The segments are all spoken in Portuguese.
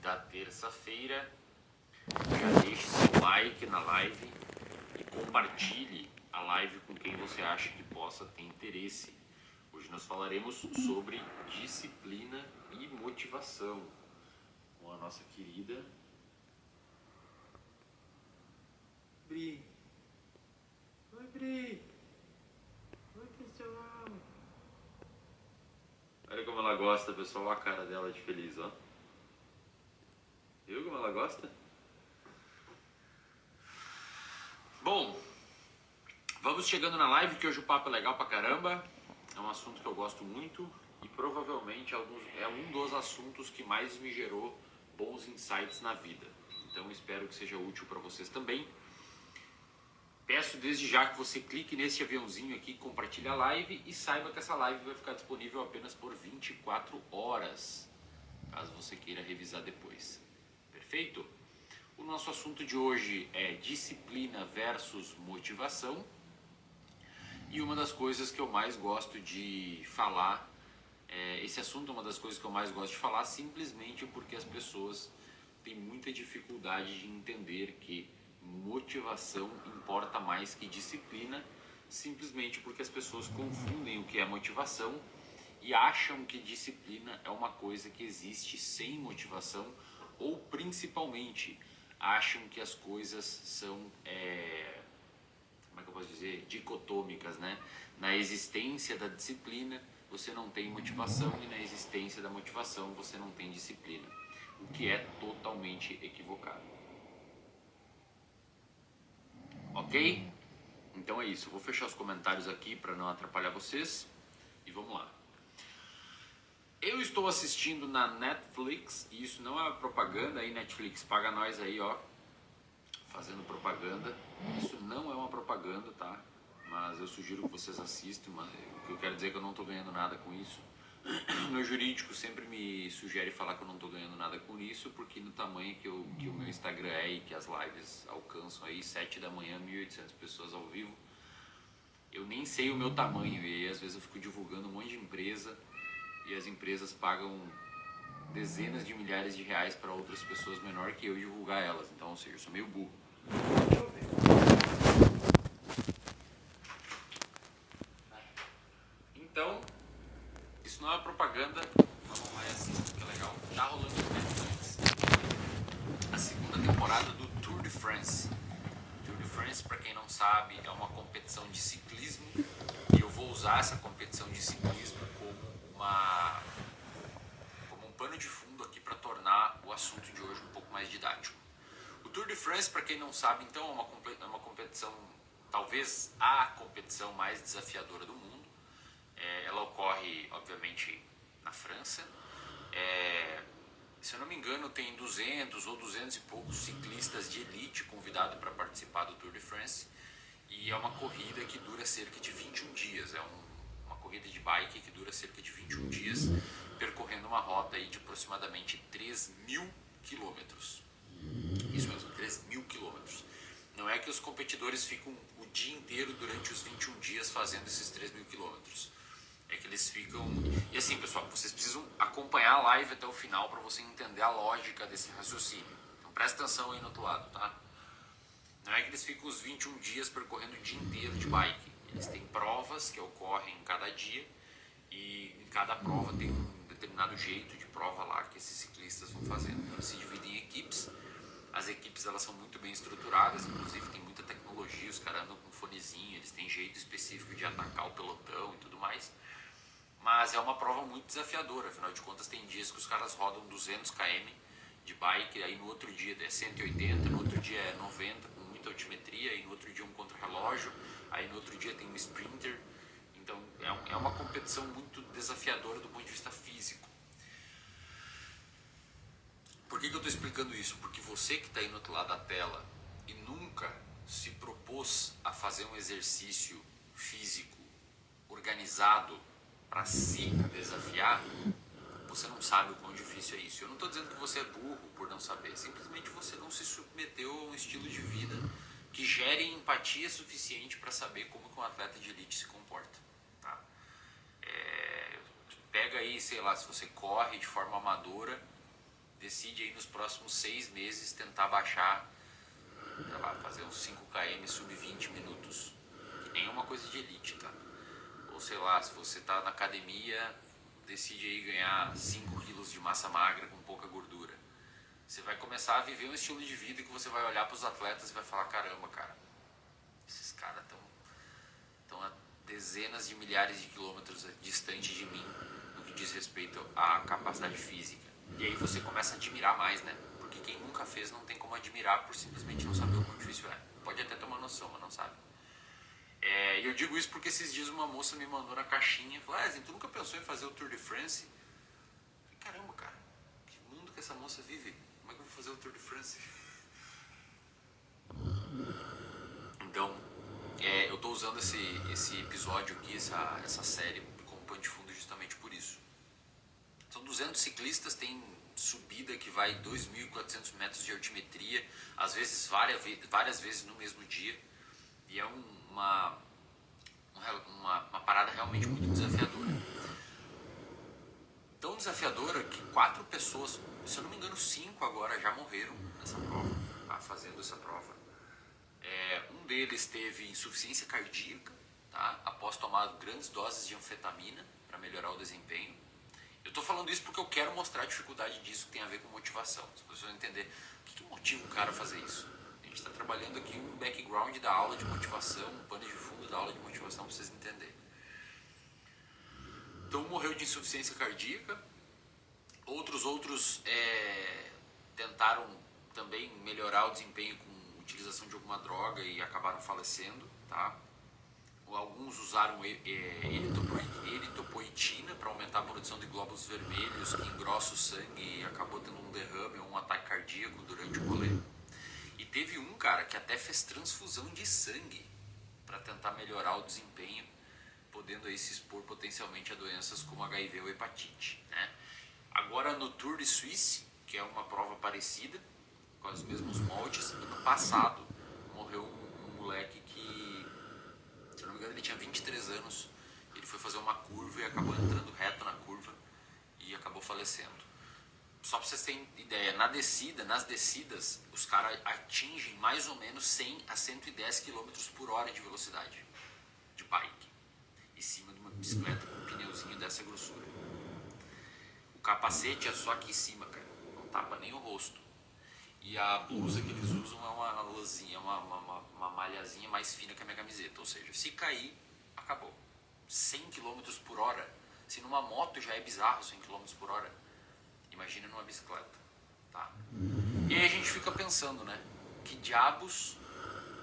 da terça-feira. Já deixe seu like na live e compartilhe a live com quem você acha que possa ter interesse. Hoje nós falaremos sobre disciplina e motivação com a nossa querida Bri. Oi, Bri. Oi, pessoal. Olha como ela gosta, pessoal. Olha a cara dela de feliz, ó. Viu como ela gosta? Bom, vamos chegando na live, que hoje o papo é legal pra caramba. É um assunto que eu gosto muito e provavelmente é um dos assuntos que mais me gerou bons insights na vida. Então espero que seja útil para vocês também. Peço desde já que você clique nesse aviãozinho aqui, compartilhe a live e saiba que essa live vai ficar disponível apenas por 24 horas, caso você queira revisar depois. Perfeito? O nosso assunto de hoje é disciplina versus motivação. E uma das coisas que eu mais gosto de falar, esse assunto é uma das coisas que eu mais gosto de falar, simplesmente porque as pessoas têm muita dificuldade de entender que motivação importa mais que disciplina, simplesmente porque as pessoas confundem o que é motivação e acham que disciplina é uma coisa que existe sem motivação, ou principalmente acham que as coisas são, como é que eu posso dizer, dicotômicas, né? Na existência da disciplina você não tem motivação e na existência da motivação você não tem disciplina, o que é totalmente equivocado. Ok? Então é isso, eu vou fechar os comentários aqui para não atrapalhar vocês e vamos lá. Eu estou assistindo na Netflix, e isso não é propaganda aí, Netflix, paga nós aí, ó, fazendo propaganda. Isso não é uma propaganda, tá? Mas eu sugiro que vocês assistam, mas o que eu quero dizer é que eu não estou ganhando nada com isso. Meu jurídico sempre me sugere falar que eu não estou ganhando nada com isso, porque no tamanho que o meu Instagram é e que as lives alcançam aí, 7 da manhã, 1.800 pessoas ao vivo, eu nem sei o meu tamanho, e aí às vezes eu fico divulgando um monte de empresa, e as empresas pagam dezenas de milhares de reais para outras pessoas menor que eu divulgar elas, então, ou seja, eu sou meio burro. Então, isso não é propaganda, vamos lá e assista, que é legal. Tá rolando no Netflix a segunda temporada do Tour de France. Tour de France, para quem não sabe, é uma competição de ciclismo, e eu vou usar essa competição de ciclismo como um pano de fundo aqui para tornar o assunto de hoje um pouco mais didático. O Tour de France, para quem não sabe, então, é uma competição, talvez a competição mais desafiadora do mundo. Ela ocorre, obviamente, na França. Se eu não me engano, tem 200 ou 200 e poucos ciclistas de elite convidados para participar do Tour de France. E é uma corrida que dura cerca de 21 dias. Uma corrida de bike que dura cerca de 21 dias, percorrendo uma rota aí de aproximadamente 3.000 quilômetros. Isso mesmo, 3.000 quilômetros. Não é que os competidores ficam o dia inteiro durante os 21 dias fazendo esses 3.000 quilômetros. É que eles ficam... E assim, pessoal, vocês precisam acompanhar a live até o final para você entender a lógica desse raciocínio. Então presta atenção aí no outro lado, tá? Não é que eles ficam os 21 dias percorrendo o dia inteiro de bike. Eles têm provas que ocorrem em cada dia, e em cada prova tem um determinado jeito de prova lá que esses ciclistas vão fazendo. Então eles se dividem em equipes. As equipes, elas são muito bem estruturadas, inclusive tem muita tecnologia, os caras andam com fonezinho, eles têm jeito específico de atacar o pelotão e tudo mais. Mas é uma prova muito desafiadora, afinal de contas tem dias que os caras rodam 200 km de bike, aí no outro dia é 180, no outro dia é 90 com muita altimetria, aí no outro dia um contra-relógio, aí no outro dia tem um sprinter. Então é uma competição muito desafiadora do ponto de vista físico. Por que eu estou explicando isso? Porque você que está aí no outro lado da tela e nunca se propôs a fazer um exercício físico organizado para se desafiar, você não sabe o quão difícil é isso. Eu não estou dizendo que você é burro por não saber, simplesmente você não se submeteu a um estilo de vida que gere empatia suficiente para saber como que um atleta de elite se comporta. Tá? Pega aí, sei lá, se você corre de forma amadora, decide aí nos próximos 6 meses tentar baixar, sei lá, fazer uns 5 km sub 20 minutos. Que nem é uma coisa de elite, tá? Ou sei lá, se você tá na academia, decide aí ganhar 5 quilos de massa magra com pouca gordura. Você vai começar a viver um estilo de vida que você vai olhar para os atletas e vai falar, caramba, cara, esses caras estão a dezenas de milhares de quilômetros distante de mim no que diz respeito à capacidade física. E aí você começa a admirar mais, né? Porque quem nunca fez não tem como admirar por simplesmente não saber o quão difícil é. Pode até ter uma noção, mas não sabe. E eu digo isso porque esses dias uma moça me mandou na caixinha e falou, tu nunca pensou em fazer o Tour de France? Eu falei, caramba, cara, que mundo que essa moça vive? Como é que eu vou fazer o Tour de France? Então, eu estou usando esse episódio aqui, essa série, como pano de fundo justamente por isso. São 200 ciclistas, tem subida que vai 2.400 metros de altimetria, às vezes várias vezes no mesmo dia. E é uma parada realmente muito desafiadora. Tão desafiadora que 4 pessoas, se eu não me engano 5 agora, já morreram nessa prova, tá? Fazendo essa prova. Um deles teve insuficiência cardíaca, tá? Após tomar grandes doses de anfetamina para melhorar o desempenho. Eu estou falando isso porque eu quero mostrar a dificuldade disso que tem a ver com motivação. As pessoas vão entender o que motiva um cara a fazer isso. A gente está trabalhando aqui um background da aula de motivação, um pano de fundo da aula de motivação para vocês entenderem. Então morreu de insuficiência cardíaca. Outros tentaram também melhorar o desempenho com utilização de alguma droga e acabaram falecendo, tá? Alguns usaram eritropoetina para aumentar a produção de glóbulos vermelhos, que engrossa o sangue e acabou tendo um derrame ou um ataque cardíaco durante o rolê. E teve um cara que até fez transfusão de sangue para tentar melhorar o desempenho, podendo aí se expor potencialmente a doenças como HIV ou hepatite, né? Agora no Tour de Suisse, que é uma prova parecida, com os mesmos moldes, ano passado morreu um moleque que, se eu não me engano, ele tinha 23 anos. Ele foi fazer uma curva e acabou entrando reto na curva e acabou falecendo. Só para vocês terem ideia, nas descidas, os caras atingem mais ou menos 100 a 110 km por hora de velocidade de bike, em cima de uma bicicleta com um pneuzinho dessa grossura. O capacete é só aqui em cima, cara, não tapa nem o rosto. E a blusa que eles usam é uma lãzinha, uma malhazinha mais fina que a minha camiseta. Ou seja, se cair, acabou. 100 km por hora. Se numa moto já é bizarro 100 km por hora, imagina numa bicicleta, tá? E aí a gente fica pensando, né? Que diabos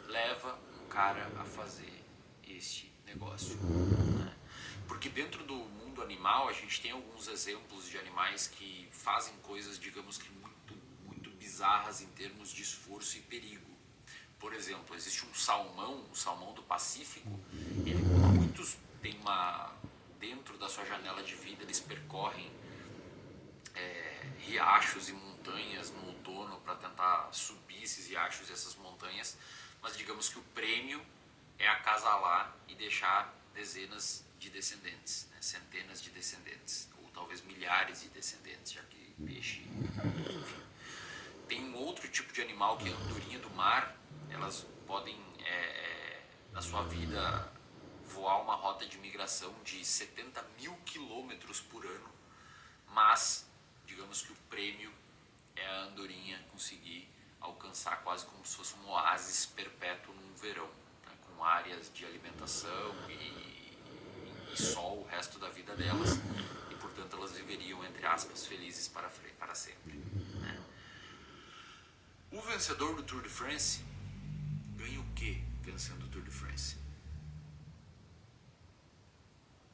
leva um cara a fazer este negócio, né? Porque dentro do mundo animal a gente tem alguns exemplos de animais que fazem coisas, digamos que muito bizarras em termos de esforço e perigo. Por exemplo, existe um salmão, o salmão do Pacífico, muitos têm dentro da sua janela de vida, eles percorrem riachos e montanhas no outono para tentar subir esses riachos e essas montanhas, mas digamos que o prêmio é acasalar e deixar dezenas de descendentes, né? Centenas de descendentes, ou talvez milhares de descendentes, já que peixe, enfim. Tem um outro tipo de animal que é a andorinha do mar. Elas podem, na sua vida, voar uma rota de migração de 70 mil quilômetros por ano, mas digamos que o prêmio é a andorinha conseguir alcançar quase como se fosse um oásis perpétuo num verão, né, com áreas de alimentação e sol o resto da vida delas, e portanto elas viveriam, entre aspas, felizes para sempre, né? O vencedor do Tour de France ganha o que vencendo o Tour de France?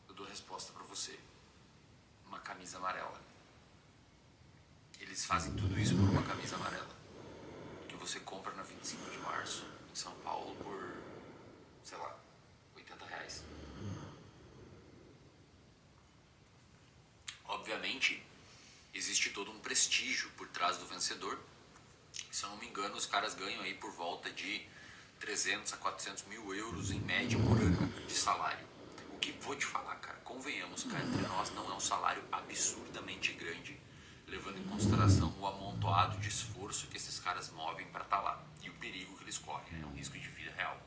Eu dou a resposta para você: uma camisa amarela. Eles fazem tudo isso por uma camisa amarela, que você compra na 25 de março em São Paulo por, sei lá, R$80. Obviamente existe todo um prestígio por trás do vencedor. Se eu não me engano, os caras ganham aí por volta de 300 a 400 mil euros em média por ano de salário. que vou te falar, cara, convenhamos, cara, entre nós não é um salário absurdamente grande, levando em consideração o amontoado de esforço que esses caras movem para estar lá e o perigo que eles correm, né? É um risco de vida real.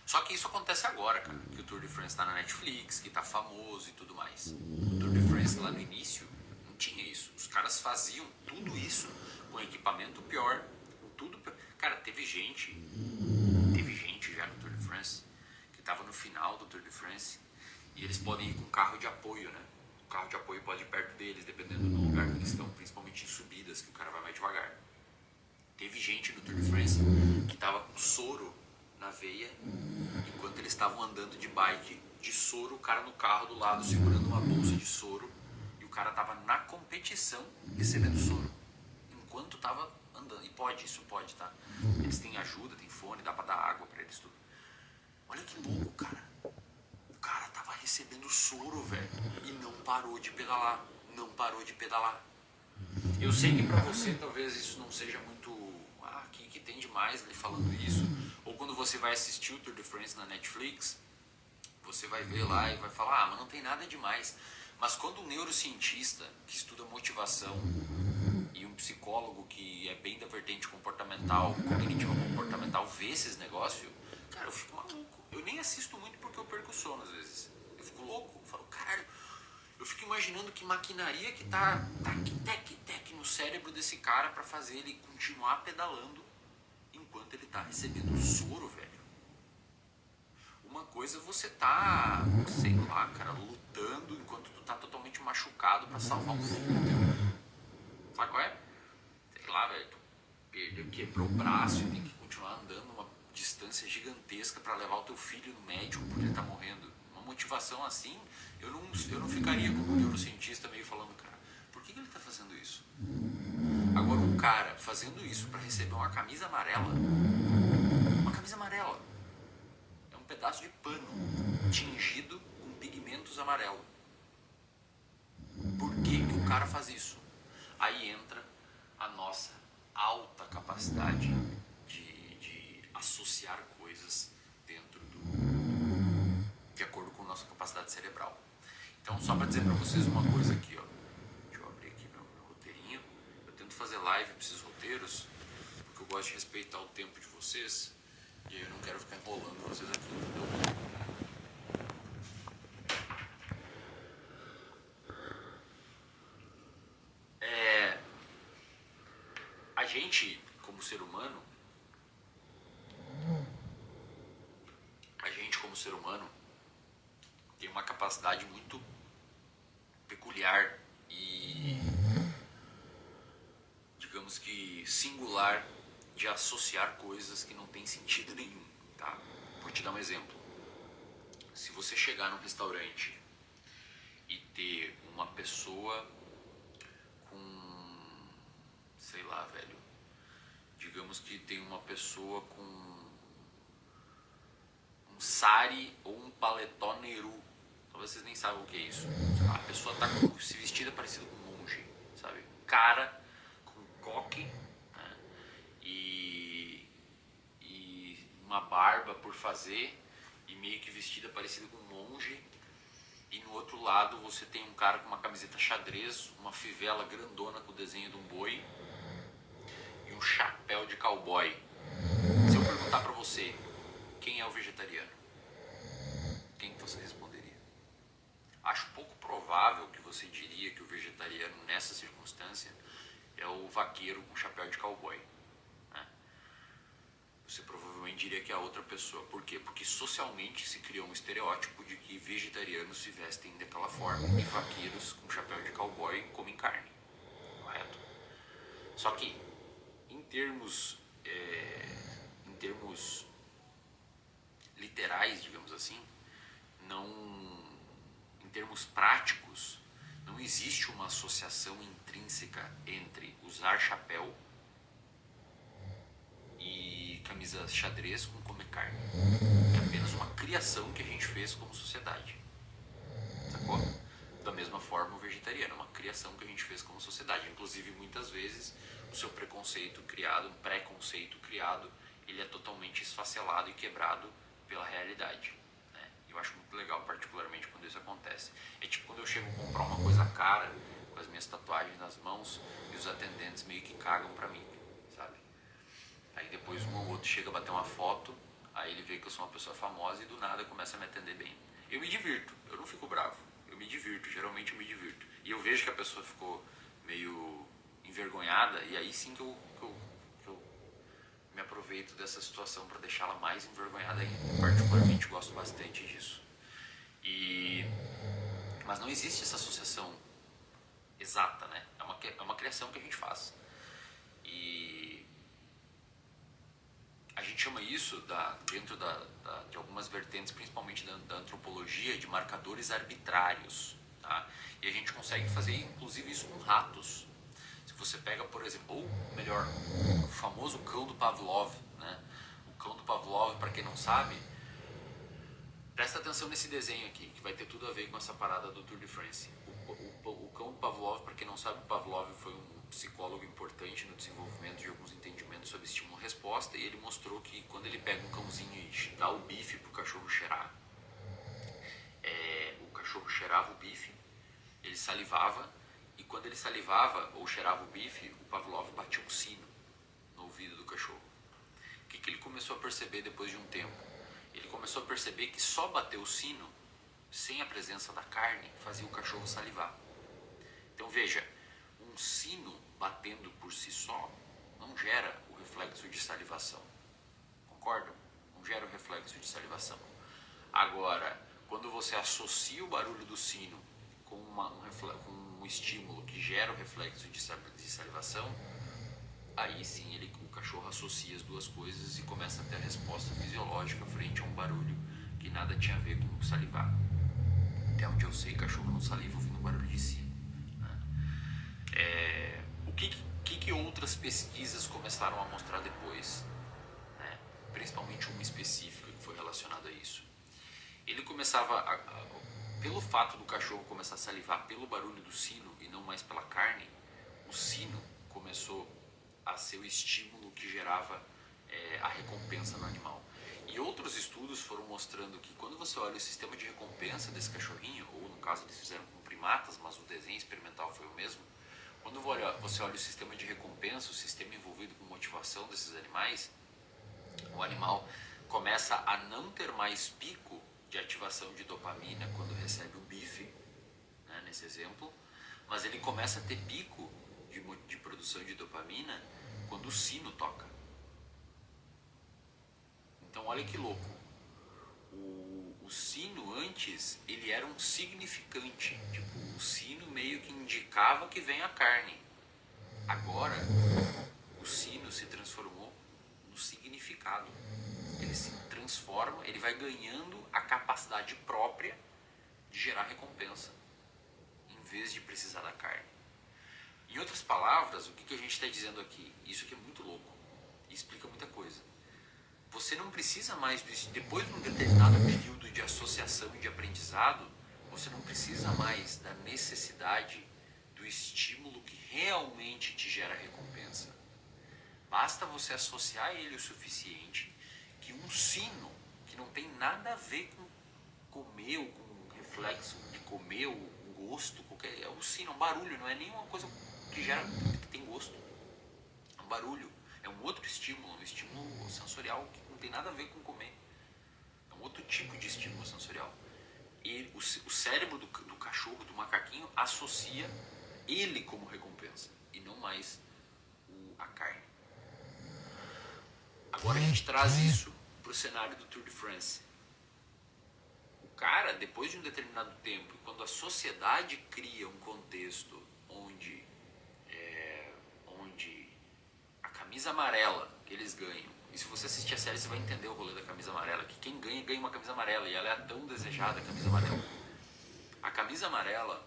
Só que isso acontece agora, cara, que o Tour de France tá na Netflix, que tá famoso e tudo mais. O Tour de France lá no início não tinha isso. Os caras faziam tudo isso com equipamento pior, com tudo pior. Cara, teve gente já no Tour de France que tava no final do Tour de France e eles podem ir com carro de apoio, né? O carro de apoio pode ir perto deles, dependendo do lugar que eles estão, principalmente em subidas, que o cara vai mais devagar. Teve gente no Tour de France que tava com soro na veia enquanto eles estavam andando de bike de soro, o cara no carro do lado segurando uma bolsa de soro e o cara tava na competição recebendo soro enquanto tava andando. E isso pode, tá? Eles têm ajuda, tem fone, dá pra dar água pra eles tudo. Olha que louco, cara. O cara tava recebendo soro, velho, e não parou de pedalar. Não parou de pedalar. Eu sei que pra você talvez isso não seja muito... que tem demais ele falando isso. Ou quando você vai assistir o Tour de France na Netflix, você vai ver lá e vai falar, mas não tem nada demais. Mas quando um neurocientista que estuda motivação e um psicólogo que é bem da vertente comportamental, cognitiva comportamental, vê esses negócios, cara, eu fico maluco. Eu nem assisto muito porque eu perco o sono às vezes. Eu fico louco, eu falo, caralho, eu fico imaginando que maquinaria que tá tec no cérebro desse cara pra fazer ele continuar pedalando enquanto ele tá recebendo soro, velho. Uma coisa você tá, sei lá, cara, lutando enquanto tu tá totalmente machucado pra salvar um filho teu. Sabe qual é? Sei lá, velho, tu quebrou o braço e tem que continuar andando uma distância gigantesca pra levar o teu filho no médico porque ele tá morrendo. Uma motivação assim, eu não ficaria como um neurocientista meio falando, cara, por que ele tá fazendo isso? Agora um cara fazendo isso pra receber uma camisa amarela, é um pedaço de pano tingido com pigmentos amarelos. Por que o cara faz isso? Aí entra a nossa alta capacidade de associar coisas dentro de acordo com a nossa capacidade cerebral. Então, só para dizer para vocês uma coisa aqui, ó. Deixa eu abrir aqui meu roteirinho. Eu tento fazer live para esses roteiros, porque eu gosto de respeitar o tempo de vocês e aí eu não quero ficar enrolando vocês aqui, entendeu? A gente, como ser humano, tem uma capacidade muito peculiar e, digamos que, singular de associar coisas que não tem sentido nenhum, tá? Vou te dar um exemplo. Se você chegar num restaurante e ter uma pessoa com, sei lá, velho, digamos que tem uma pessoa com um sari ou um paletó Nehru. Talvez vocês nem saibam o que é isso. A pessoa tá se vestida parecido com um monge, sabe? Cara com coque, né? E uma barba por fazer e meio que vestida parecida com um monge. E no outro lado você tem um cara com uma camiseta xadrez, uma fivela grandona com o desenho de um boi e um chapéu de cowboy. Se eu perguntar pra você, quem é o vegetariano? Quem que você responderia? Acho pouco provável que você diria que o vegetariano nessa circunstância é o vaqueiro com chapéu de cowboy, né? Você provavelmente diria que é a outra pessoa. Por quê? Porque socialmente se criou um estereótipo de que vegetarianos se vestem daquela forma e vaqueiros com chapéu de cowboy comem carne, correto? Só que em termos literais, digamos assim, em termos práticos, não existe uma associação intrínseca entre usar chapéu e camisa xadrez com comer carne. É apenas uma criação que a gente fez como sociedade, sacou? Da mesma forma o vegetariano é uma criação que a gente fez como sociedade. Inclusive muitas vezes o seu preconceito criado, um preconceito criado, ele é totalmente esfacelado e quebrado pela realidade, né? Eu acho muito legal, particularmente quando isso acontece. É tipo quando eu chego a comprar uma coisa cara, com as minhas tatuagens nas mãos e os atendentes meio que cagam pra mim, sabe? Aí depois um ou outro chega a bater uma foto, aí ele vê que eu sou uma pessoa famosa e do nada começa a me atender bem. Eu me divirto, eu não fico bravo, eu me divirto, geralmente eu me divirto. E eu vejo que a pessoa ficou meio envergonhada e aí sim que eu me aproveito dessa situação para deixá-la mais envergonhada ainda. Particularmente gosto bastante disso. Mas não existe essa associação exata, né? É uma criação que a gente faz. E a gente chama isso, dentro de algumas vertentes, principalmente da antropologia, de marcadores arbitrários. Tá? E a gente consegue fazer, inclusive, isso com ratos. Se você pega, por exemplo, ou melhor, o famoso cão do Pavlov. Né? O cão do Pavlov, para quem não sabe, presta atenção nesse desenho aqui, que vai ter tudo a ver com essa parada do Tour de France. O cão do Pavlov, para quem não sabe, o Pavlov foi um psicólogo importante no desenvolvimento de alguns entendimentos sobre estímulo-resposta, e ele mostrou que quando ele pega um cãozinho e dá o bife pro cachorro cheirar, o cachorro cheirava o bife, ele salivava, e quando ele salivava ou cheirava o bife, o Pavlov batia um sino no ouvido do cachorro. O que ele começou a perceber depois de um tempo? Ele começou a perceber que só bater o sino, sem a presença da carne, fazia o cachorro salivar. Então veja, um sino batendo por si só não gera o reflexo de salivação. Concordam? Não gera o reflexo de salivação. Agora, quando você associa o barulho do sino com um estímulo que gera o reflexo de salivação, aí sim o cachorro associa as duas coisas e começa a ter a resposta fisiológica frente a um barulho que nada tinha a ver com salivar. Até onde eu sei, cachorro não saliva ouvindo barulho de sino. Né? O que outras pesquisas começaram a mostrar depois? Né? Principalmente uma específica que foi relacionada a isso. Ele começava, pelo fato do cachorro começar a salivar pelo barulho do sino e não mais pela carne, o sino começou a ser o estímulo que gerava a recompensa no animal. E outros estudos foram mostrando que quando você olha o sistema de recompensa desse cachorrinho, ou no caso eles fizeram com primatas, mas o desenho experimental foi o mesmo, quando você olha o sistema de recompensa, o sistema envolvido com motivação desses animais, o animal começa a não ter mais pico de ativação de dopamina quando recebe o bife, né, nesse exemplo, mas ele começa a ter pico de produção de dopamina quando o sino toca. Então olha que louco, o sino antes ele era um significante, tipo, o sino meio que indicava que vem a carne. Agora o sino se transformou no significado. Ele se transforma, ele vai ganhando a capacidade própria de gerar recompensa, em vez de precisar da carne. Em outras palavras, o que a gente está dizendo aqui? Isso aqui é muito louco e explica muita coisa. Você não precisa mais, depois de um determinado período de associação e de aprendizado, você não precisa mais da necessidade do estímulo que realmente te gera recompensa. Basta você associar ele o suficiente que um sino, que não tem nada a ver com comer ou com o reflexo de comer ou um gosto, qualquer, é o sino, é um barulho, não é nenhuma coisa que tem gosto. É um barulho, é um outro estímulo, um estímulo sensorial que não tem nada a ver com comer. É um outro tipo de estímulo sensorial. E o cérebro do cachorro, do macaquinho, associa ele como recompensa e não mais a carne. Agora a gente traz isso para o cenário do Tour de France. O cara, depois de um determinado tempo, quando a sociedade cria um contexto onde a camisa amarela que eles ganham, e se você assistir a série você vai entender o rolê da camisa amarela, que quem ganha, ganha uma camisa amarela, e ela é tão desejada, a camisa amarela. A camisa amarela,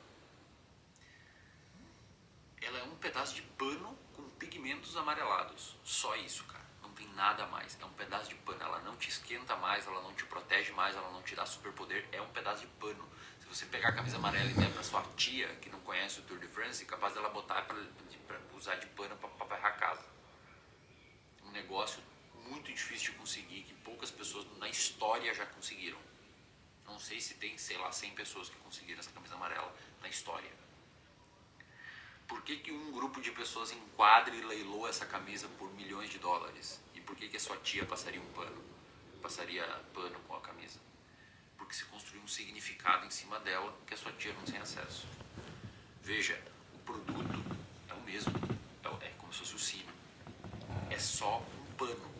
ela é um pedaço de pano com pigmentos amarelados, só isso, cara. Não tem nada mais, é um pedaço de pano, ela não te esquenta mais, ela não te protege mais, ela não te dá superpoder, é um pedaço de pano. Se você pegar a camisa amarela e der pra sua tia, que não conhece o Tour de France, é capaz dela botar pra usar de pano pra varrer a casa. Um negócio muito difícil de conseguir, que poucas pessoas na história já conseguiram. Não sei se tem, sei lá, 100 pessoas que conseguiram essa camisa amarela na história. Por que um grupo de pessoas enquadra e leiloa essa camisa por milhões de dólares? E por que a sua tia passaria um pano? Passaria pano com a camisa? Porque se construiu um significado em cima dela que a sua tia não tem acesso. Veja, o produto é o mesmo, é como se fosse o sino. É só um pano,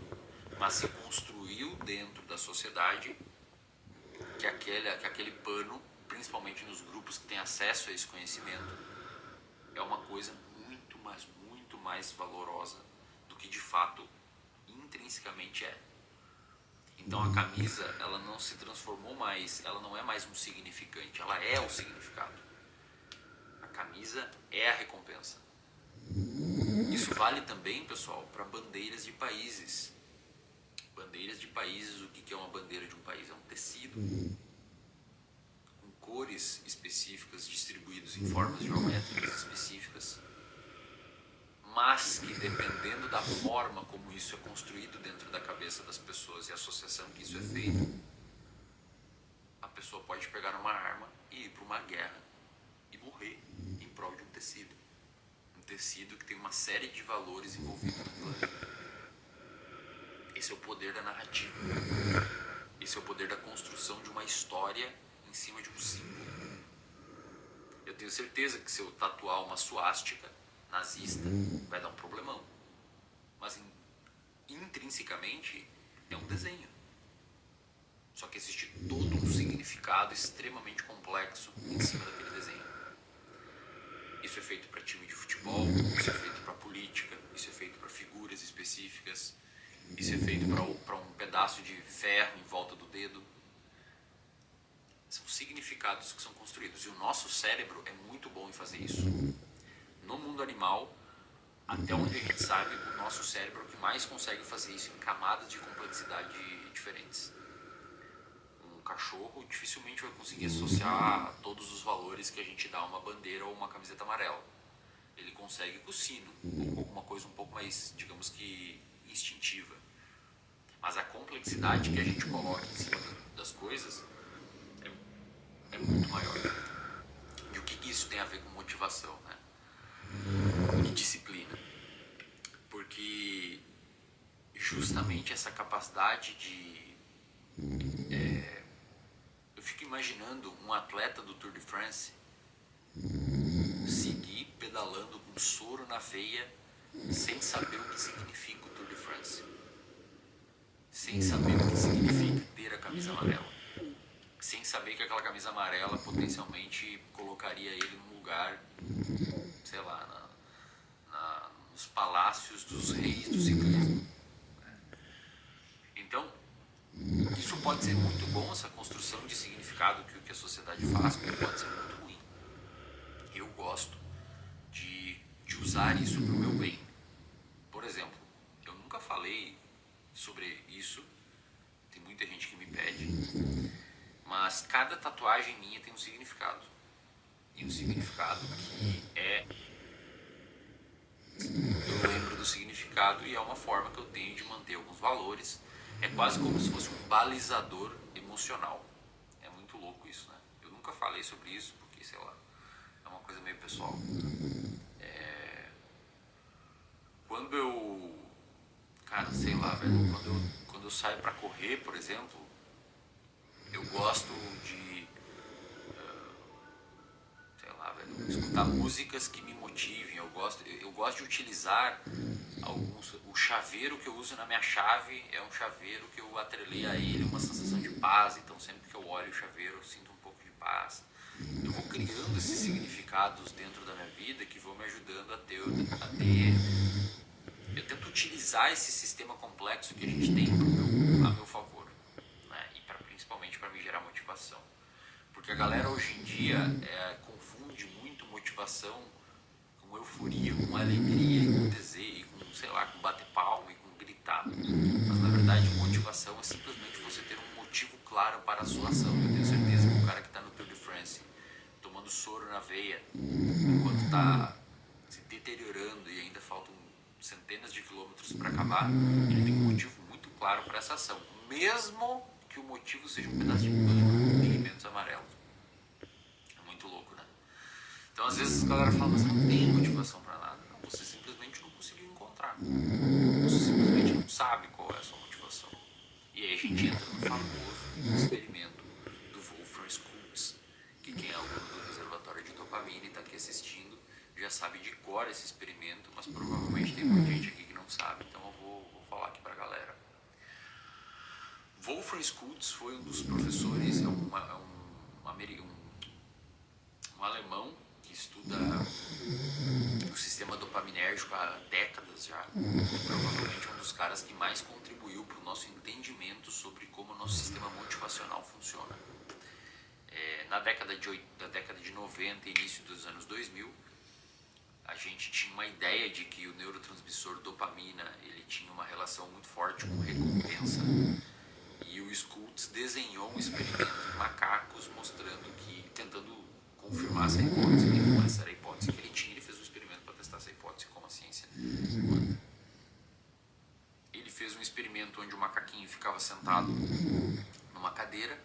mas se construiu dentro da sociedade que aquele pano, principalmente nos grupos que têm acesso a esse conhecimento, é uma coisa muito mais valorosa do que de fato intrinsecamente é. Então a camisa, ela não se transformou mais, ela não é mais um significante, ela é o significado. A camisa é a recompensa. Isso vale também, pessoal, para bandeiras de países. Bandeiras de países, o que é uma bandeira de um país? É um tecido com cores específicas, distribuídos em formas geométricas específicas, mas que dependendo da forma como isso é construído dentro da cabeça das pessoas e a associação que isso é feito, a pessoa pode pegar uma arma e ir para uma guerra e morrer em prol de um tecido. Um tecido que tem uma série de valores envolvidos no plano. Esse é o poder da narrativa. Esse é o poder da construção de uma história em cima de um símbolo. Eu tenho certeza que se eu tatuar uma suástica nazista, vai dar um problemão. Mas intrinsecamente é um desenho. Só que existe todo um significado extremamente complexo em cima daquele desenho. Isso é feito para time de futebol, isso é feito para política, isso é feito para figuras específicas, isso é feito para um pedaço de ferro em volta do dedo. São significados que são construídos. E o nosso cérebro é muito bom em fazer isso. No mundo animal, até onde a gente sabe, o nosso cérebro é o que mais consegue fazer isso em camadas de complexidade diferentes. Um cachorro dificilmente vai conseguir associar todos os valores que a gente dá a uma bandeira ou uma camiseta amarela. Ele consegue com o sino, ou com alguma coisa um pouco mais, digamos que, instintiva. Mas a complexidade que a gente coloca em cima das coisas é muito maior. E o que isso tem a ver com motivação, né? E disciplina? Porque justamente essa capacidade de... eu fico imaginando um atleta do Tour de France seguir pedalando com soro na veia sem saber o que significa o Tour de France. Sem saber o que significa ter a camisa amarela. Sem saber que aquela camisa amarela potencialmente colocaria ele num lugar, sei lá, nos palácios dos reis do ciclismo. Então, isso pode ser muito bom, essa construção de significado que a sociedade faz, mas pode ser muito ruim. Eu gosto de usar isso para o meu bem. Por exemplo, eu nunca falei sobre isso, tem muita gente que me pede, mas cada tatuagem minha tem um significado. E um significado que é... eu lembro do significado e é uma forma que eu tenho de manter alguns valores. É quase como se fosse um balizador emocional. É muito louco isso, né? Eu nunca falei sobre isso porque, sei lá, é uma coisa meio pessoal. Quando eu... cara, sei lá, velho, quando eu saio pra correr, por exemplo, eu gosto de... sei lá, velho, escutar músicas que me motivem. Eu gosto de utilizar o chaveiro que eu uso na minha chave é um chaveiro que eu atrelei a ele uma sensação de paz. Então sempre que eu olho o chaveiro eu sinto um pouco de paz. Eu vou criando esses significados dentro da minha vida que vão me ajudando a ter eu tento utilizar esse sistema complexo que a gente tem a meu favor, né? E principalmente para me gerar motivação. Porque a galera hoje em dia confunde muito motivação com euforia, com alegria, com desejo, com, sei lá, com bater palma e com gritar. Mas na verdade motivação é simplesmente você ter um motivo claro para a sua ação. Eu tenho certeza que o cara que está no Tour de France tomando soro na veia enquanto está se deteriorando e ainda faltam centenas de quilômetros para acabar, ele tem um motivo muito claro para essa ação, mesmo que o motivo seja um pedaço de pano com pigmentos amarelos. É muito louco, né? Então às vezes a galera fala, mas não tem motivação para nada. Não, você simplesmente não conseguiu encontrar. Você simplesmente não sabe qual é a sua motivação. E aí a gente entra no famoso experimento do Wolfram Schultz, que quem é aluno do reservatório de dopamina e está aqui assistindo já sabe de cor esse experimento, mas provavelmente tem muita gente aqui que não sabe, então eu vou falar aqui para a galera. Wolfram Schultz foi um dos professores, um alemão que estuda o sistema dopaminérgico há décadas já, e provavelmente um dos caras que mais contribuiu para o nosso entendimento sobre como o nosso sistema motivacional funciona. Na década de 90 e início dos anos 2000, a gente tinha uma ideia de que o neurotransmissor dopamina ele tinha uma relação muito forte com recompensa. E o Schultz desenhou um experimento em macacos tentando confirmar essa hipótese, né? Essa era a hipótese que ele tinha. Ele fez um experimento para testar essa hipótese como a ciência. Ele fez um experimento onde o macaquinho ficava sentado numa cadeira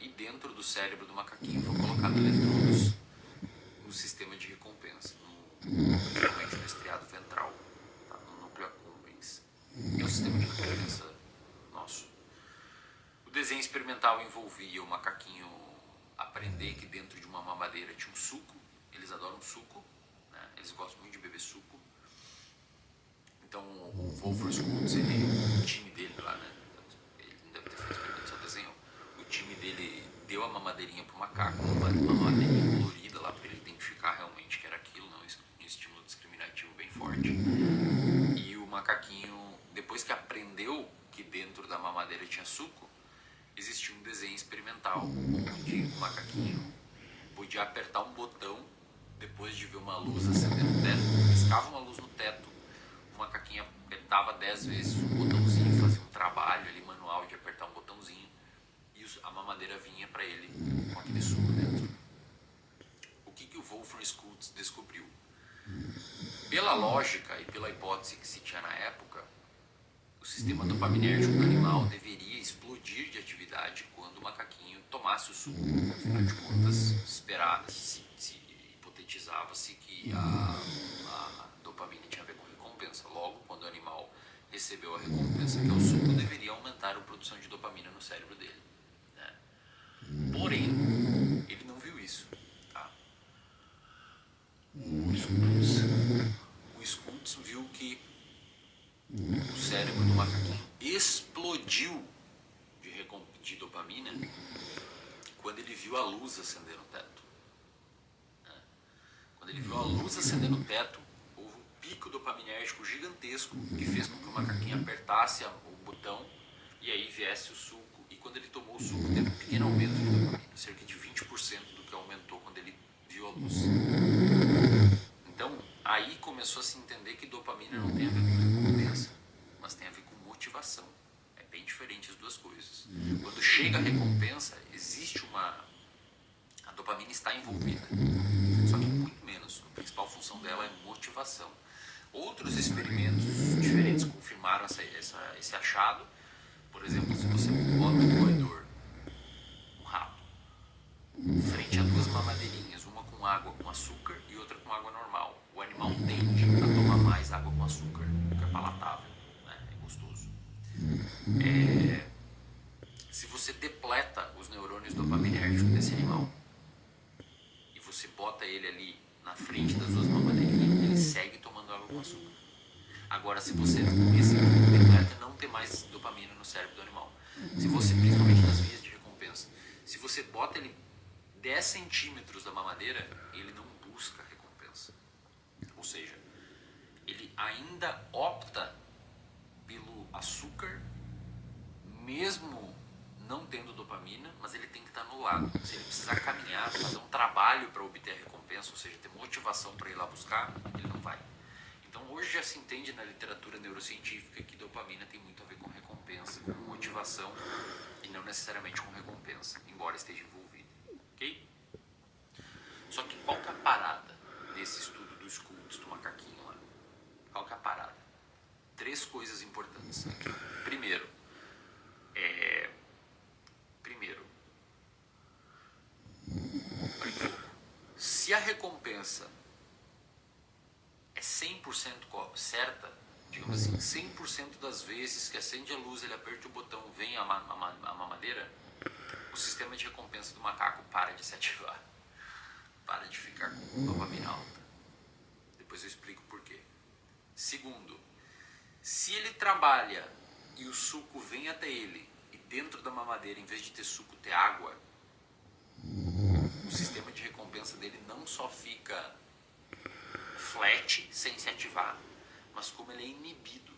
e dentro do cérebro do macaquinho foram colocados eletrodos no sistema de recompensa, principalmente no estriado ventral, tá? No núcleo accumbens. É o sistema de recompensa nosso. O desenho experimental envolvia o macaquinho aprender que dentro de uma mamadeira tinha um suco. Eles adoram suco, né? Eles gostam muito de beber suco. Então o Wolfram Schultz, o time dele lá, né? Ele não deve ter feito experimento, só desenhou. O time dele deu a mamadeirinha pro macaco, uma mamadeirinha colorida lá para ele identificar realmente que era aquilo, não um estímulo discriminativo bem forte. E o macaquinho, depois que aprendeu que dentro da mamadeira tinha suco, existia um desenho experimental onde o macaquinho podia apertar um botão depois de ver uma luz acender no teto, piscava uma luz no teto, o macaquinho apertava 10 vezes um botãozinho, fazia um trabalho ali manual de apertar um botãozinho e a mamadeira vinha para ele com aquele suco dentro. O que o Wolfram Schultz descobriu? Pela lógica e pela hipótese que se tinha na época, o sistema dopaminérgico do animal deveria explodir de atividade quando o macaquinho tomasse o suco. Afinal de contas, se hipotetizava-se que a dopamina tinha a ver com recompensa. Logo, quando o animal recebeu a recompensa, que é o suco, deveria aumentar a produção de dopamina no cérebro dele, né? Porém, ele não viu isso. Tá? O Schultz viu que o cérebro do macaquinho explodiu de dopamina quando ele viu a luz acender no teto. Quando ele viu a luz acender no teto, houve um pico dopaminérgico gigantesco que fez com que o macaquinho apertasse o botão e aí viesse o suco. E quando ele tomou o suco, teve um pequeno aumento de dopamina, cerca de 20% do que aumentou quando ele viu a luz. Então, aí começou a se entender que dopamina não tem a ver com recompensa, mas tem a ver com motivação. É bem diferente as duas coisas. Quando chega a recompensa, existe a dopamina está envolvida, só que muito menos. A principal função dela é motivação. Outros experimentos diferentes confirmaram esse achado. Por exemplo, se você bota um roedor, um rato, frente a duas mamadeirinhas, uma com água com açúcar e outra com água normal, o animal tende a tomar mais água com açúcar, porque é palatável, né? É gostoso. Se você depleta os neurônios dopaminérgicos desse animal e você bota ele ali na frente das duas mamadeirinhas, ele segue tomando água com açúcar. Agora, se você depleta, não tem mais dopamina no cérebro do animal. Se você, principalmente nas vias de recompensa, se você bota ele 10 centímetros da mamadeira, ele não busca recompensa. Ou seja, ele ainda opta pelo açúcar, mesmo não tendo dopamina, mas ele tem que estar no lado. Se ele precisar caminhar, fazer um trabalho para obter a recompensa, ou seja, ter motivação para ir lá buscar, ele não vai. Então hoje já se entende na literatura neurocientífica que dopamina tem muito a ver com recompensa, com motivação e não necessariamente com recompensa, embora esteja envolvido. Ok? Só que qual que é a parada desse estudo do Schultz, do macaquinho lá? Qual que é a parada? 3 coisas importantes. Primeiro, se recompensa é 100% certa, digamos assim, 100% das vezes que acende a luz, ele aperta o botão, vem a mamadeira, o sistema de recompensa do macaco para de se ativar. Para de ficar com dopamina alta. Depois eu explico por quê. Segundo, se ele trabalha e o suco vem até ele, e dentro da mamadeira, em vez de ter suco, ter água, o sistema de recompensa dele não só fica flat, sem se ativar, mas como ele é inibido.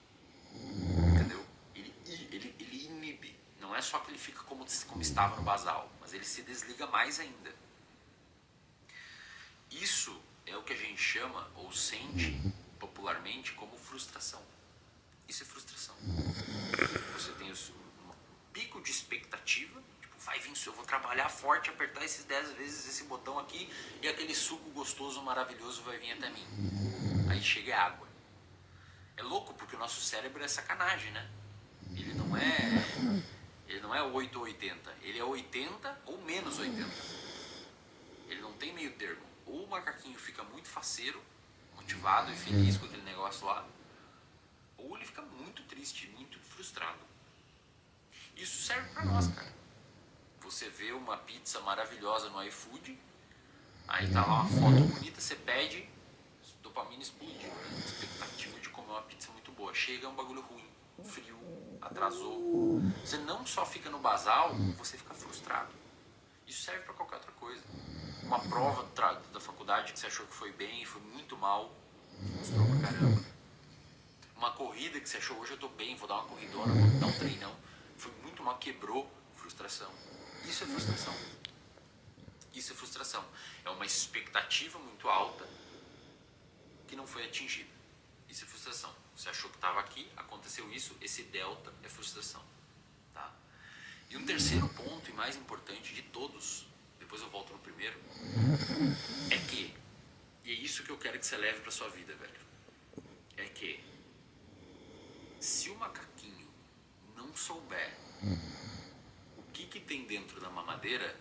Entendeu? Ele inibe. Não é só que ele fica como estava no basal, mas ele se desliga mais ainda. Isso é o que a gente chama, ou sente popularmente, como frustração. Isso é frustração. Você tem um pico de expectativa, tipo, vai vir, eu vou trabalhar forte, apertar esses 10 vezes esse botão aqui e aquele suco gostoso, maravilhoso vai vir até mim. Aí chega a água. É louco porque o nosso cérebro é sacanagem, né? Ele não é 8 ou 80, ele é 80 ou menos 80. Ele não tem meio termo. Ou o macaquinho fica muito faceiro, motivado e feliz com aquele negócio lá, ou ele fica muito triste, muito frustrado. Isso serve pra nós, cara. Você vê uma pizza maravilhosa no iFood, aí tá lá uma foto bonita, você pede, dopamina explode, né? Expectativa de comer uma pizza muito boa. Chega, é um bagulho ruim, frio, atrasou. Você não só fica no basal, você fica frustrado. Isso serve pra qualquer outra coisa. Uma prova da faculdade que você achou que foi bem, foi muito mal, frustrou pra caramba. Uma corrida que você achou, hoje eu tô bem, vou dar uma corridona, vou dar um treinão, foi muito mal, quebrou, frustração. Isso é frustração. Isso é frustração. É uma expectativa muito alta que não foi atingida. Isso é frustração. Você achou que estava aqui, aconteceu isso, esse delta é frustração. Tá? E um terceiro ponto, e mais importante de todos, depois eu volto no primeiro, é que, e é isso que eu quero que você leve para sua vida, velho, é que se o macaquinho não souber o que tem dentro da mamadeira,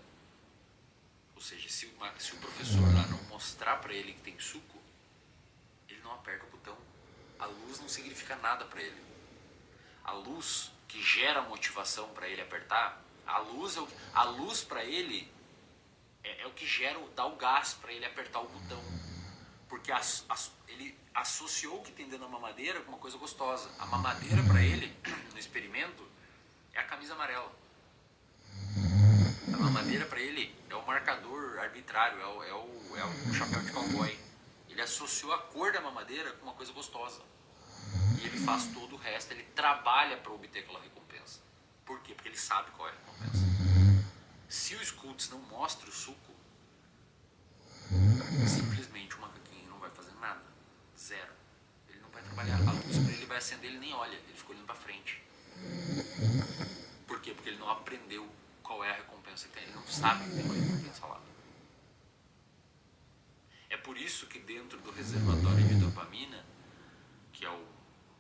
ou seja, se o professor lá não mostrar para ele que tem suco, ele não aperta o botão. A luz não significa nada para ele. A luz que gera motivação para ele apertar, a luz para ele é o que dá o gás para ele apertar o botão. Porque ele associou o que tem dentro da mamadeira com uma coisa gostosa. A mamadeira para ele, no experimento, é a camisa amarela. A mamadeira para ele é o marcador arbitrário, é o chapéu de cowboy. Ele associou a cor da mamadeira com uma coisa gostosa. E ele faz todo o resto, ele trabalha para obter aquela recompensa. Por quê? Porque ele sabe qual é a recompensa. Se o Skulls não mostra o suco, simplesmente o macaquinho não vai fazer nada. Zero. Ele não vai trabalhar. A luz para ele vai acender, ele nem olha, ele fica olhando para frente. Por quê? Porque ele não aprendeu qual é a recompensa que tem. Ele não sabe que tem uma recompensa lá. É por isso que dentro do reservatório de dopamina, que é o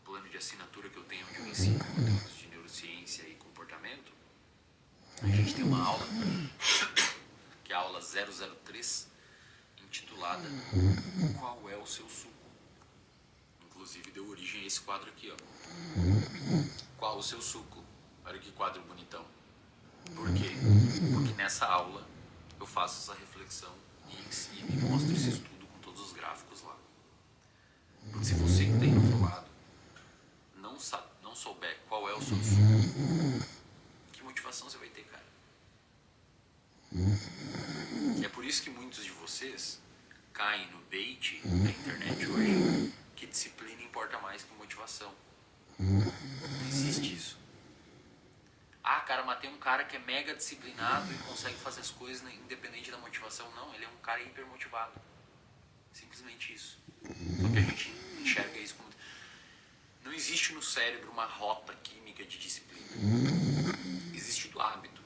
plano de assinatura que eu tenho, onde eu ensino conteúdos de neurociência e comportamento, a gente tem uma aula, que é a aula 003, intitulada Qual é o seu suco? Inclusive deu origem a esse quadro aqui, ó. Qual o seu suco? Olha que quadro bonitão. Por quê? Porque nessa aula eu faço essa reflexão e me mostro esse estudo com todos os gráficos lá. Porque se você que tem do outro lado não souber qual é o seu suco, que motivação você vai ter, cara? É por isso que muitos de vocês caem no bait da internet hoje, que disciplina importa mais que motivação. Não existe isso. Ah, cara, matei um cara que é mega disciplinado e consegue fazer as coisas independente da motivação. Não, ele é um cara hiper motivado. Simplesmente isso. Só que a gente enxerga isso como... Não existe no cérebro uma rota química de disciplina. Existe do hábito.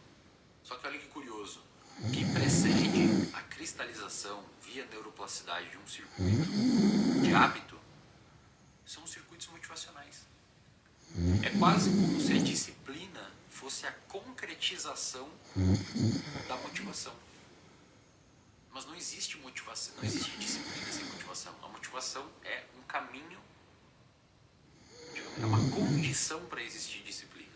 Só que olha que curioso. O que precede a cristalização via neuroplasticidade de um circuito de hábito são os circuitos motivacionais. É quase como se a disciplina fosse a concretização da motivação. Mas não existe motivação, não existe disciplina sem motivação. A motivação é um caminho, é uma condição para existir disciplina.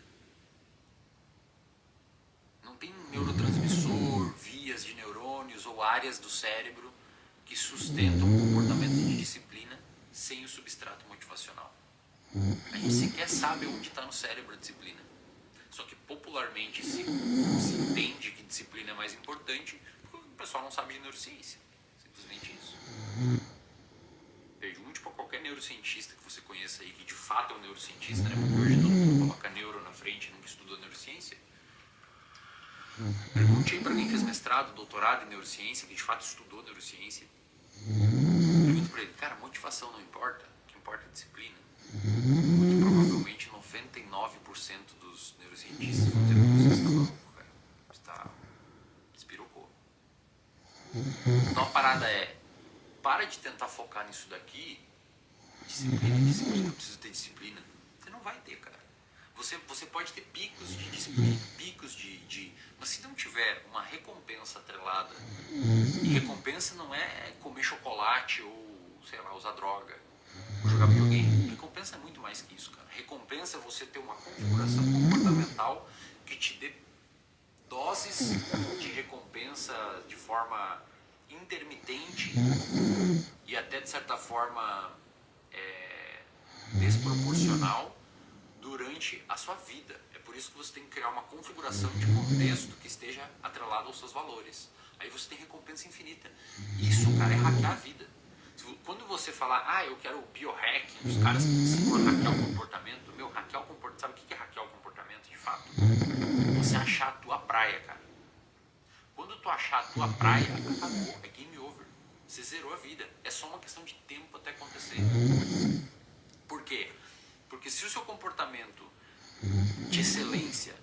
Não tem neurotransmissor, vias de neurônios ou áreas do cérebro que sustentam um comportamento de disciplina sem o substrato motivacional. A gente sequer sabe onde está no cérebro a disciplina. Só que popularmente se entende que disciplina é mais importante porque o pessoal não sabe de neurociência. Simplesmente isso. Pergunte para qualquer neurocientista que você conheça aí, que de fato é um neurocientista, né? Porque hoje todo mundo coloca neuro na frente e nunca estudou neurociência. Pergunte aí para quem fez mestrado, doutorado em neurociência, que de fato estudou neurociência. Pergunte para ele, cara, motivação não importa, o que importa é disciplina. Muito provavelmente 99% dos neurocientistas vão dizer que você está louco, cara. Você está despirocou. Então a parada é, para de tentar focar nisso daqui, disciplina, eu preciso ter disciplina. Você não vai ter, cara. Você pode ter picos de disciplina, picos de... Mas se não tiver uma recompensa atrelada, e recompensa não é comer chocolate ou, sei lá, usar droga, ou jogar videogame. Recompensa é muito mais que isso, cara. Recompensa é você ter uma configuração comportamental que te dê doses de recompensa de forma intermitente e até de certa forma desproporcional durante a sua vida. É por isso que você tem que criar uma configuração de contexto que esteja atrelado aos seus valores. Aí você tem recompensa infinita. Isso, cara, é hackear a vida. Quando você falar, eu quero o biohacking, os caras que ensinam a hackear o comportamento, hackear o comportamento, sabe o que é hackear o comportamento de fato? Você achar a tua praia, cara. Quando tu achar a tua praia, acabou, é game over. Você zerou a vida. É só uma questão de tempo até acontecer. Por quê? Porque se o seu comportamento de excelência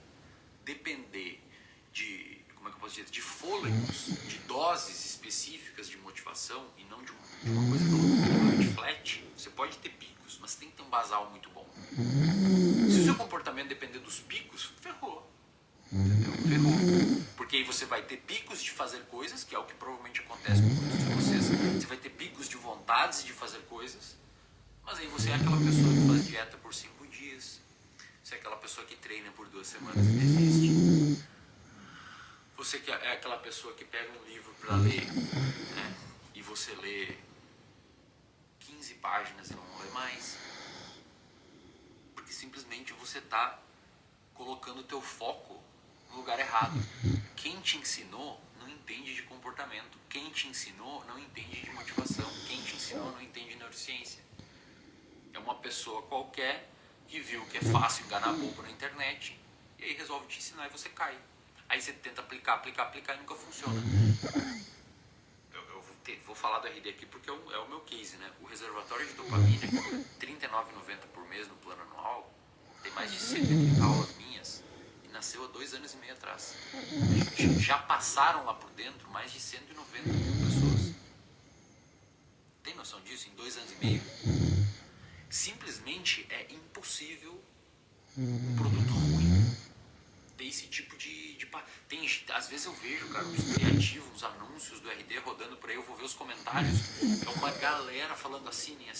depender de, como é que eu posso dizer, de fôlegos, de doses específicas de motivação e não de uma coisa completamente flat, você pode ter picos, mas tem que ter um basal muito bom. Se o seu comportamento depender dos picos, ferrou. Entendeu? Ferrou. Porque aí você vai ter picos de fazer coisas, que é o que provavelmente acontece com muitos de vocês. Você vai ter picos de vontades de fazer coisas, mas aí você é aquela pessoa que faz dieta por 5 dias. Você é aquela pessoa que treina por 2 semanas e desiste. Você que é aquela pessoa que pega um livro para ler, né? E você lê 15 páginas e não lê mais. Porque simplesmente você está colocando o teu foco no lugar errado. Quem te ensinou não entende de comportamento. Quem te ensinou não entende de motivação. Quem te ensinou não entende de neurociência. É uma pessoa qualquer que viu que é fácil enganar bobo na internet e aí resolve te ensinar e você cai. Aí você tenta aplicar e nunca funciona. Eu vou falar do RD aqui porque é o meu case, né? O reservatório de dopamina, que é R$39,90 por mês no plano anual, tem mais de 130 aulas minhas e nasceu há 2 anos e meio atrás. Já passaram lá por dentro mais de 190 mil pessoas. Tem noção disso? Em 2 anos e meio? Simplesmente é impossível um produto ruim ter esse tipo de às vezes eu vejo, cara, os criativos, os anúncios do RD rodando por aí, eu vou ver os comentários, é uma galera falando assinem.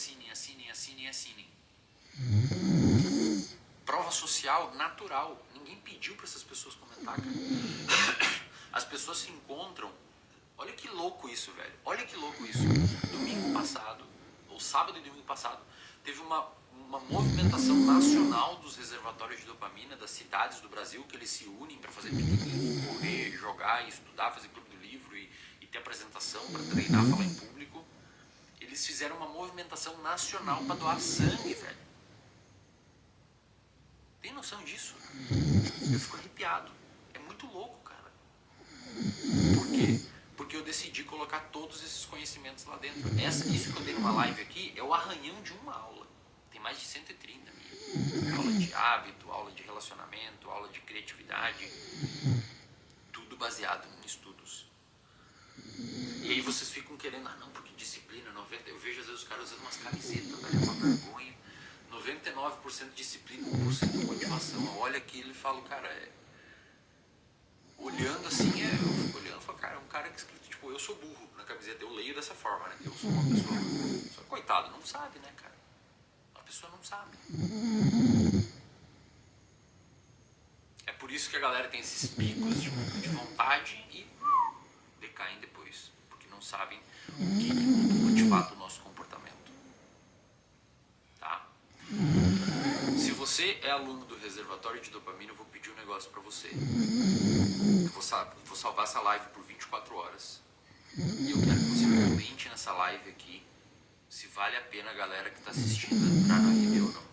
Prova social natural, ninguém pediu para essas pessoas comentar, cara. As pessoas se encontram, olha que louco isso, velho, olha que louco isso. Domingo passado, ou sábado e domingo passado, teve uma movimentação nacional dos reservatórios de dopamina das cidades do Brasil, que eles se unem para fazer piquenique, correr, jogar, estudar, fazer clube do livro e ter apresentação para treinar, falar em público. Eles fizeram uma movimentação nacional para doar sangue, velho. Tem noção disso? Eu fico arrepiado. É muito louco, cara. Por quê? Porque eu decidi colocar todos esses conhecimentos lá dentro. Isso que eu dei numa live aqui é o arranhão de uma aula. Tem mais de 130 minha. Aula de hábito, aula de relacionamento, aula de criatividade. Tudo baseado em estudos. E aí vocês ficam querendo, não, porque disciplina, 90%. Eu vejo às vezes os caras usando umas camisetas, velho, é uma vergonha. 99% disciplina, 1% motivação. Eu olho aquilo e falo, cara, olhando assim, eu fico olhando, falo, cara, é um cara que escrito, tipo, eu sou burro na camiseta, eu leio dessa forma, né? Eu sou uma pessoa, só que, coitado, não sabe, né, cara? A pessoa não sabe. É por isso que a galera tem esses picos de vontade e decaem depois, porque não sabem o que motivado o nosso comportamento. Tá? Se você é aluno do reservatório de dopamina, eu vou pedir um negócio pra você. Eu vou salvar essa live por 24 horas. E eu quero que você comente nessa live aqui se vale a pena a galera que está assistindo entrar na RD ou não.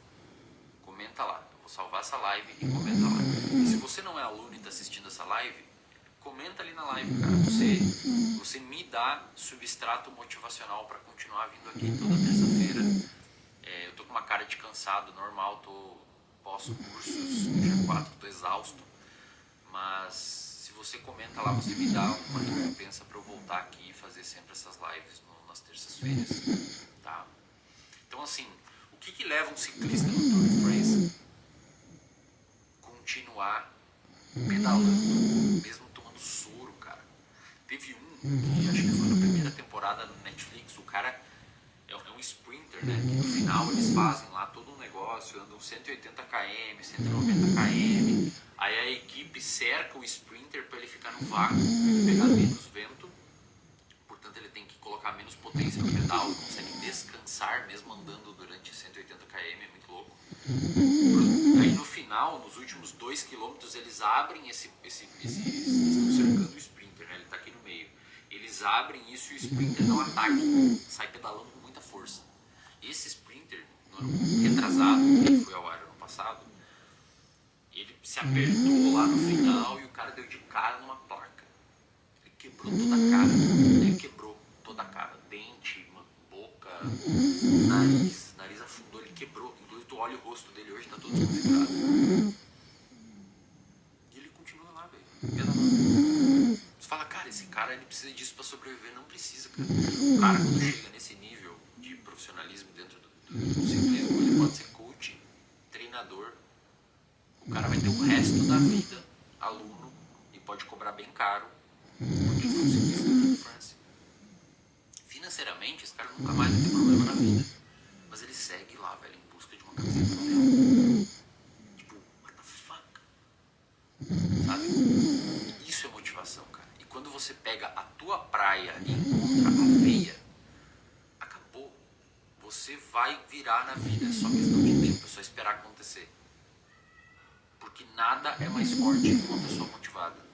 Comenta lá. Eu vou salvar essa live e comenta lá. E se você não é aluno e está assistindo essa live, comenta ali na live, cara. Você me dá substrato motivacional para continuar vindo aqui toda terça-feira. Eu tô com uma cara de cansado, normal, pós-cursos, G4, tô exausto. Mas se você comenta lá, você me dá uma recompensa para eu voltar aqui e fazer sempre essas lives nas terças-feiras, tá? Então, assim, o que leva um ciclista no Tour de France? Continuar pedalando, mesmo tomando soro, cara. Teve que acho que foi na primeira temporada no Netflix, o cara é um sprinter, né? Que no final eles fazem lá todo um negócio, andam 180 km, 190 km. Aí a equipe cerca o sprinter para ele ficar no vácuo, pegar menos vento. Portanto, ele tem que colocar menos potência no pedal, consegue descansar mesmo andando durante 180 km, é muito louco. Aí no final, nos últimos 2 km, eles abrem eles estão cercando o sprinter, né? Ele está aqui no meio. Eles abrem isso e o sprinter dá um ataque, sai pedalando com muita força. Esse sprinter, no ano retrasado, que foi ao ar ano passado, ele se apertou lá no final e o cara deu de cara numa placa. Ele quebrou toda a cara. Ele quebrou toda a cara. Dente, boca, nariz afundou, ele quebrou. Inclusive tu olha o rosto dele hoje, tá todo desconfigurado. E ele continua lá, velho. Pedalando. Você fala, cara, esse cara ele precisa disso pra sobreviver. Não precisa, cara. O cara quando chega nesse nível de profissionalismo dentro do ciclismo, ele pode ser coach, treinador. O cara vai ter o resto da vida aluno e pode cobrar bem caro porque foi um ciclista do Tour de France. Financeiramente, esse cara nunca mais vai ter problema na vida. Mas ele segue lá, velho, em busca de uma camiseta mundial. Tipo, what the fuck? Sabe? Isso é motivação, cara. E quando você pega a tua praia e encontra a veia, acabou. Você vai virar na vida. É só questão de tempo, é só esperar acontecer. Porque nada é mais forte que uma pessoa motivada.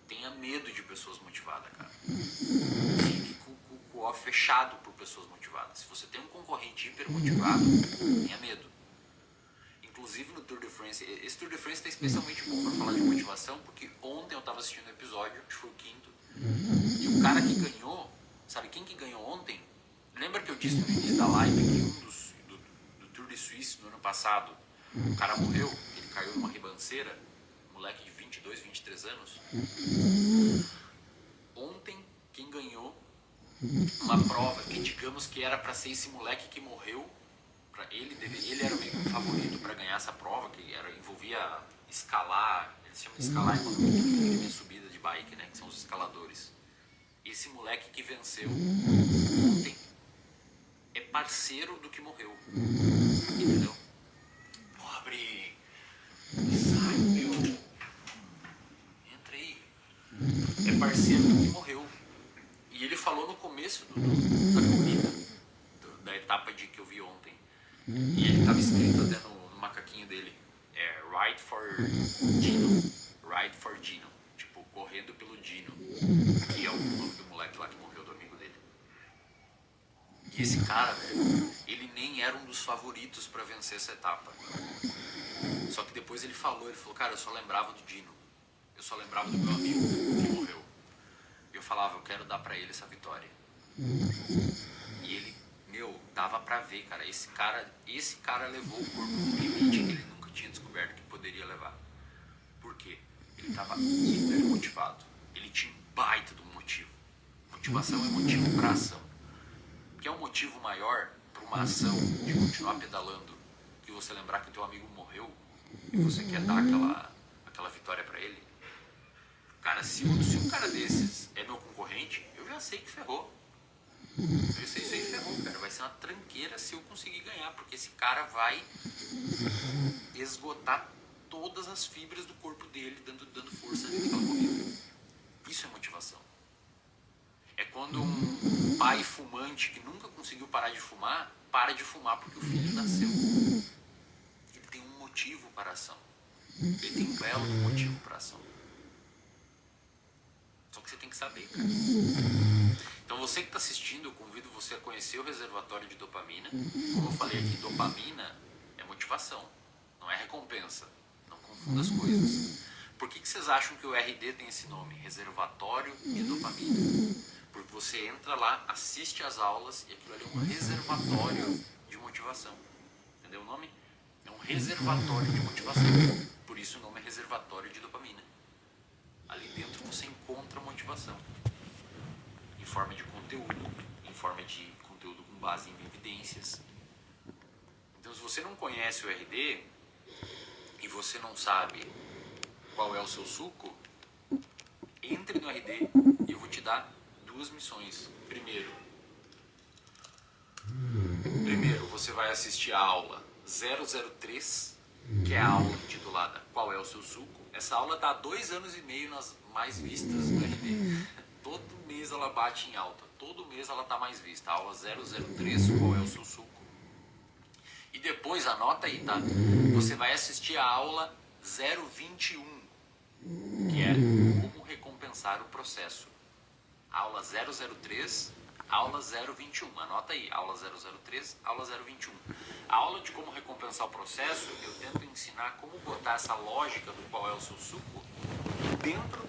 Tenha medo de pessoas motivadas, cara. Fique com o off fechado por pessoas motivadas. Se você tem um concorrente hiper motivado, tenha medo. Inclusive no Tour de France, esse Tour de France está especialmente bom para falar de motivação, porque ontem eu estava assistindo um episódio, acho que foi o 5º, e o cara que ganhou, sabe quem que ganhou ontem? Lembra que eu disse no início da live que do Tour de Suisse no ano passado, o cara morreu, ele caiu numa ribanceira, um moleque de 22, 23 anos. Ontem, quem ganhou uma prova que digamos que era para ser esse moleque que morreu, ele era meio que um favorito para ganhar essa prova, que envolvia escalar, eles chamam de escalar em subida de bike, né, que são os escaladores. Esse moleque que venceu ontem é parceiro do que morreu, entendeu? Pobre, sai, meu, entra aí, é parceiro do que morreu. E ele falou no começo da corrida, da etapa que eu vi ontem. E ele estava escrito até no macaquinho dele, Ride for Dino. Ride for Dino. Tipo, correndo pelo Dino. Que é o nome do moleque lá que morreu, do amigo dele. E esse cara, velho, ele nem era um dos favoritos para vencer essa etapa. Só que depois ele falou, cara, eu só lembrava do Dino. Eu só lembrava do meu amigo que morreu. E eu falava, eu quero dar pra ele essa vitória. E ele, dava pra ver, cara. Esse cara levou o corpo no limite que ele nunca tinha descoberto que poderia levar. Por quê? Ele tava hiper motivado. Ele tinha um baita do motivo. Motivação é motivo pra ação. Que é um motivo maior pra uma ação de continuar pedalando que você lembrar que teu amigo morreu e você quer dar aquela vitória pra ele? Cara, se um cara desses é meu concorrente, eu já sei que ferrou. Eu sei isso aí ferrou, cara. Vai ser uma tranqueira se eu conseguir ganhar, porque esse cara vai esgotar todas as fibras do corpo dele, dando força naquela corrida. Isso é motivação. É quando um pai fumante que nunca conseguiu parar de fumar, para de fumar porque o filho nasceu. Ele tem um motivo para a ação. Ele tem um belo motivo para a ação. Só que você tem que saber, cara. Então você que está assistindo, eu convido você a conhecer o reservatório de dopamina. Como eu falei aqui, dopamina é motivação, não é recompensa. Não confunda as coisas. Por que vocês acham que o RD tem esse nome? Reservatório de dopamina. Porque você entra lá, assiste às aulas e aquilo ali é um reservatório de motivação. Entendeu o nome? É um reservatório de motivação. Por isso o nome é reservatório de dopamina. Ali dentro você encontra motivação. Em forma de conteúdo, em forma de conteúdo com base em evidências. Então se você não conhece o RD e você não sabe qual é o seu suco, entre no RD e eu vou te dar duas missões. Primeiro, você vai assistir a aula 003, que é a aula intitulada Qual é o seu suco? Essa aula está há 2 anos e meio nas mais vistas do RD. Todo mês ela bate em alta, todo mês ela está mais vista. A aula 003, Qual é o seu suco? E depois, anota aí, tá? Você vai assistir a aula 021, que é Como recompensar o processo. Aula 003, aula 021. Anota aí, aula 003, aula 021. A aula de como recompensar o processo, eu tento ensinar como botar essa lógica do qual é o seu suco dentro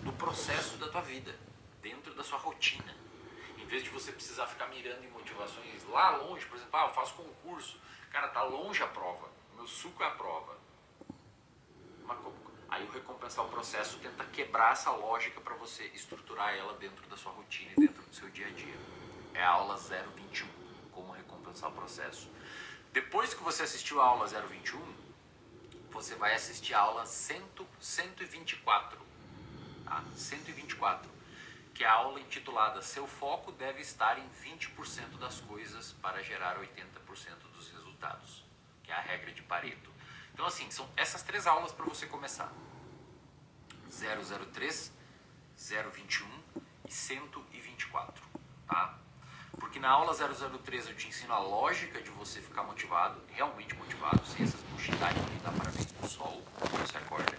do processo da tua vida, dentro da sua rotina. Em vez de você precisar ficar mirando em motivações lá longe, por exemplo, eu faço concurso, cara, tá longe a prova, meu suco é a prova. Aí o recompensar o processo tenta quebrar essa lógica para você estruturar ela dentro da sua rotina e dentro do seu dia a dia. É a aula 021, como recompensar o processo. Depois que você assistiu a aula 021, você vai assistir a aula 124, tá? 124, que é a aula intitulada Seu foco deve estar em 20% das coisas para gerar 80% dos resultados, que é a regra de Pareto. Então assim, são essas 3 aulas para você começar. 003, 021 e 124, tá? Porque na aula 003 eu te ensino a lógica de você ficar motivado, realmente motivado, sem essas bullshitagens que dá parabéns pro sol quando você acorda.